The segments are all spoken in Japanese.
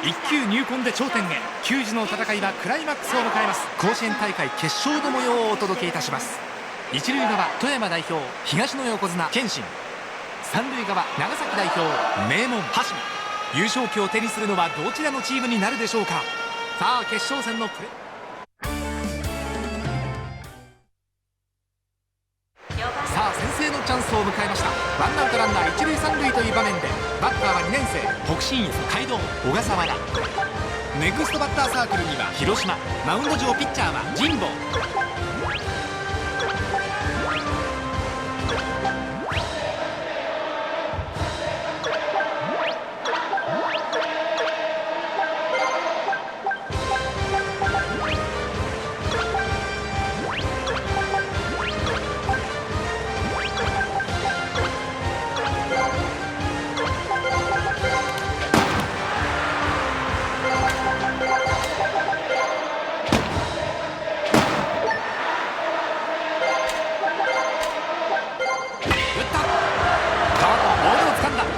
一級入魂で頂点へ、球児の戦いはクライマックスを迎えます。甲子園大会決勝の模様をお届けいたします。一塁側富山代表東の横綱謙信、三塁側長崎代表名門羽島。優勝旗を手にするのはどちらのチームになるでしょうか。さあ決勝戦のプレー、さあ先制のチャンスを迎えました。ワンアウトランナー一塁三塁という場面で、バッターは2年生北信越街道小笠原。ネクストバッターサークルには広島、マウンド上ピッチャーは神保。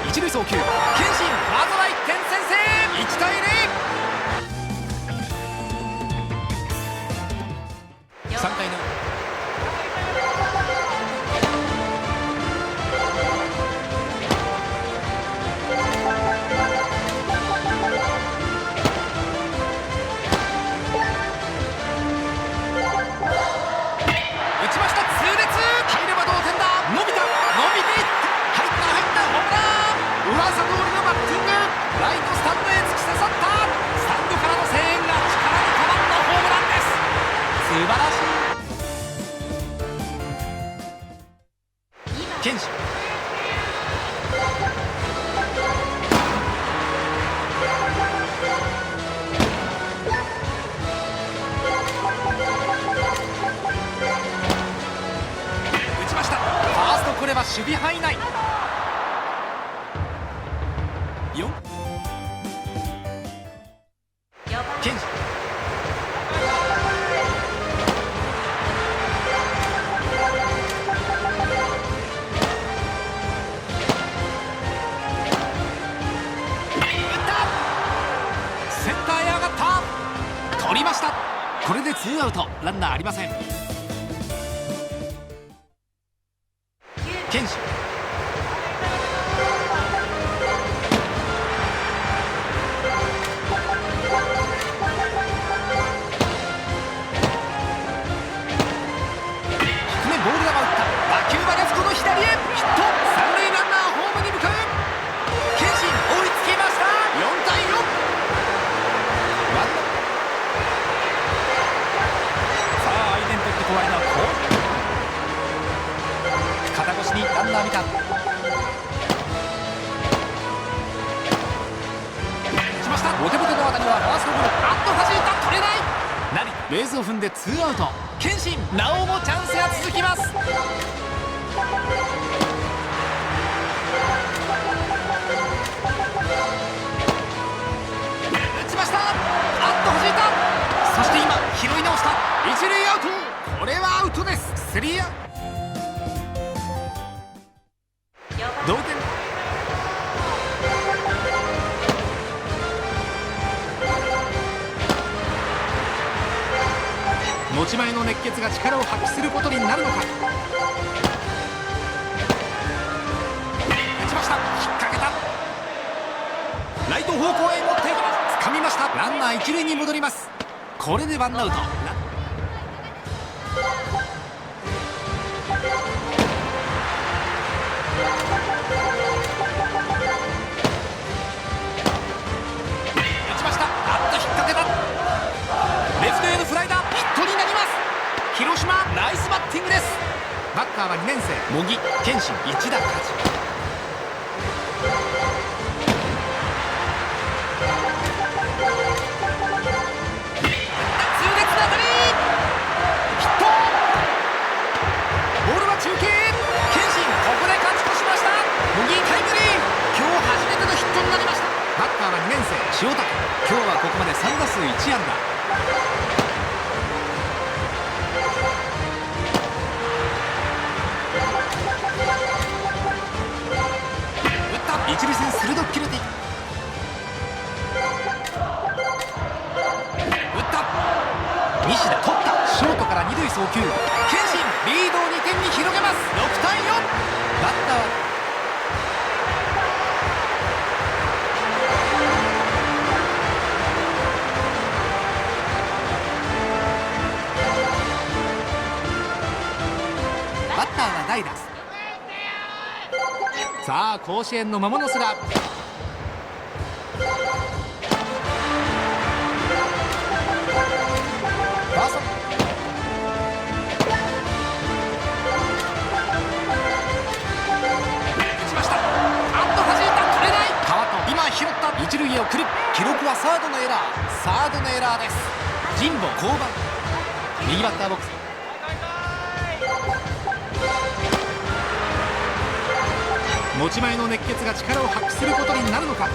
一塁送球、謙信まずは1点先制、1対0。3回の打ちました、痛烈、入れば同点だ。伸びた、伸びていった、入った、ホームラン。噂通りのバッティング、ライトスタンドへ突き刺さった。スタンドからの声援が力に変わったホームランです。素晴らしい。謙信、打ちました、ファースト、これは守備範囲内。4、謙信、センターへ上がった、取りました。これでツーアウト、ランナーありません。謙信、ボール球打った、打球はレフトの左へヒット。三塁ランナーホームに向かう。謙信追いつきました。4対4。さあ相手にとって怖いのはこう、肩越しにランナー見た。打ちました、ボテボテの当たりはファーストゴロ、あっと弾いた、取れない。なりベースを踏んでツーアウト。謙信、なおもチャンスが続きます。打ちました、あっと弾いた。そして今拾い直した、一塁アウト。これはアウトです。スリーアウト、同点。持ち前の熱血が力を発揮することになるのか。打ちました、引っ掛けた。ライト方向へ持っていきます。掴みました。ランナー一塁に戻ります。これでワンアウト。打ちました、あっと引っ掛けた。レフトへのフライだ、ヒットになります。広島ナイスバッティングです。バッターは2年生茂木、謙信、一打勝ち。痛烈な当たり、ヒット。ボールは中継、謙信ここで勝ち越しました。茂木タイムリー、今日初めてのヒットになりました。バッターは2年生塩竹、今日はここまで3打数1安打。一塁線鋭く切れていく。球、謙信リードを2点に広げます。6対4。バッターは代打。さあ甲子園の魔物すらファースト打ちました。あっと弾いた、取れない。川戸今拾った。一塁へ送る。記録はサードのエラー。サードのエラーです。神保降板。右バッターボックス。持ち前の熱血が力を発揮することになるのか。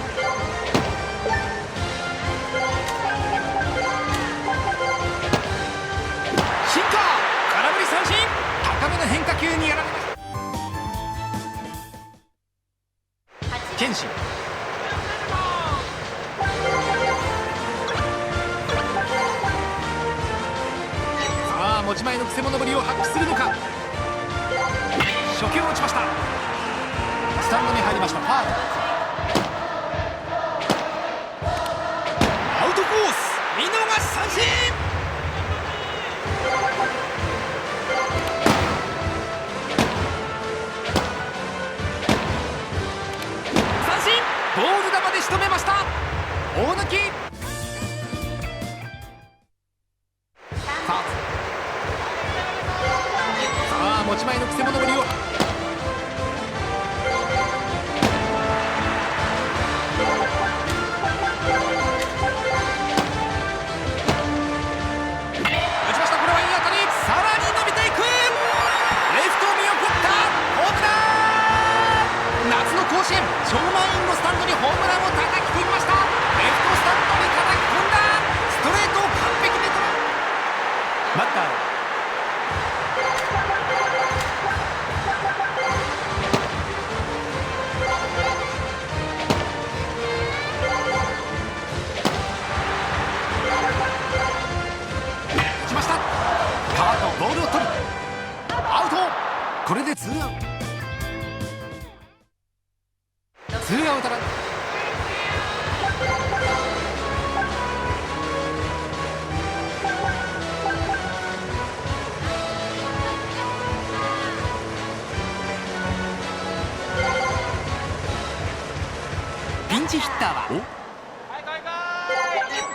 シンカー、空振り三振。高めの変化球にやられました。謙信さあ持ち前のくせ者ぶりを発揮するのか。初球を打ちました。スタンドに入りました。ファール。アウトコース、見逃し三振。三振。ボール球で仕留めました。大抜き。さあ持ち前のくせ者ぶりを超満員のスタンドにホームランを叩き込みました。レフトスタンドに叩き込んだ。ストレートを完璧に捉え、バッター打ちました。川とボールを取る。アウト。これでツーアウト。ツーアウトだ。ピンチヒッターは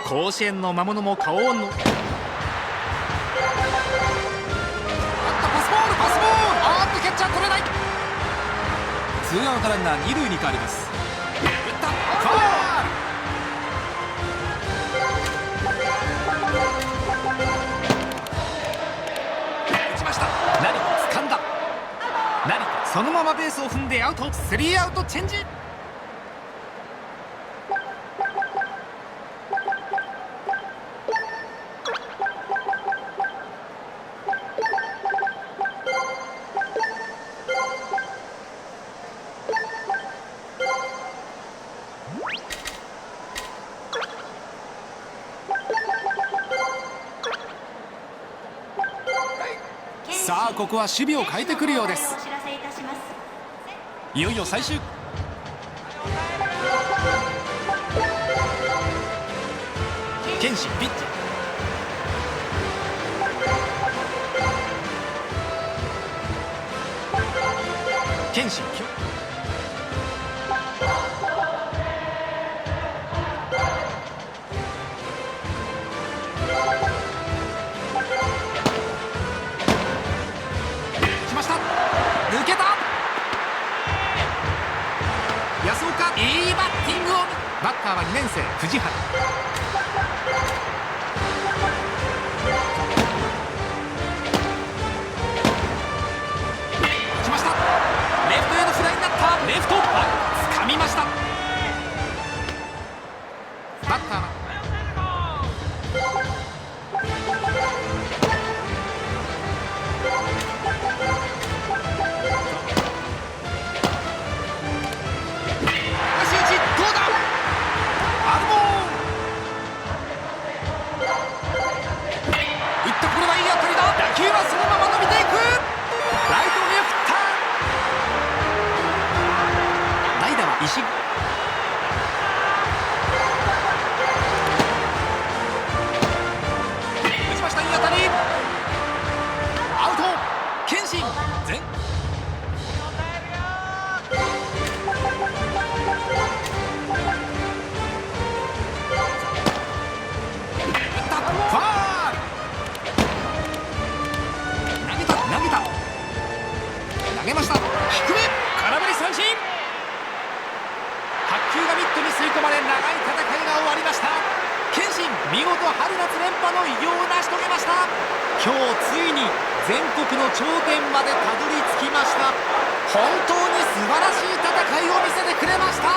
甲子園の魔物も顔をの。あっとパスボール、パスボール。あっとキャッチャー取れない。ツーアウトランナー二塁に変わります。打った。ファウル。打ちました。成田掴んだ。成田そのままベースを踏んでアウト。スリーアウトチェンジ。さあここは守備を変えてくるようです。いよいよ最終。謙信ピッチ。謙信抜けた。安岡いいバッティングを。バッターは2年生藤原。打ちました。レフトへのフライになった。レフト掴みました。バッターは前進前投げました。低め空振り三振。白球がミットに吸い込まれ長い戦いが終わりました。謙信見事春夏連覇の偉業を成し遂げました。今日ついに全国の頂点までたどり着きました。本当に素晴らしい戦いを見せてくれました。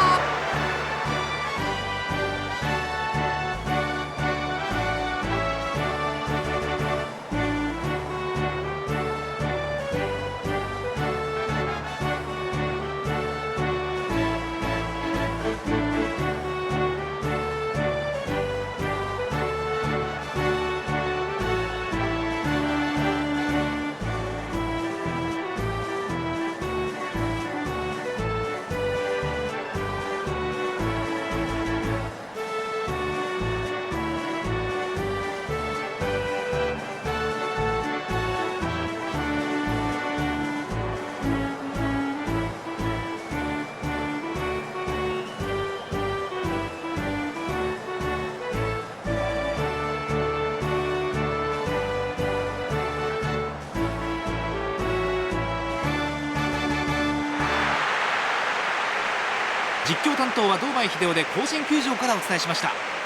実況担当は堂前秀夫で甲子園球場からお伝えしました。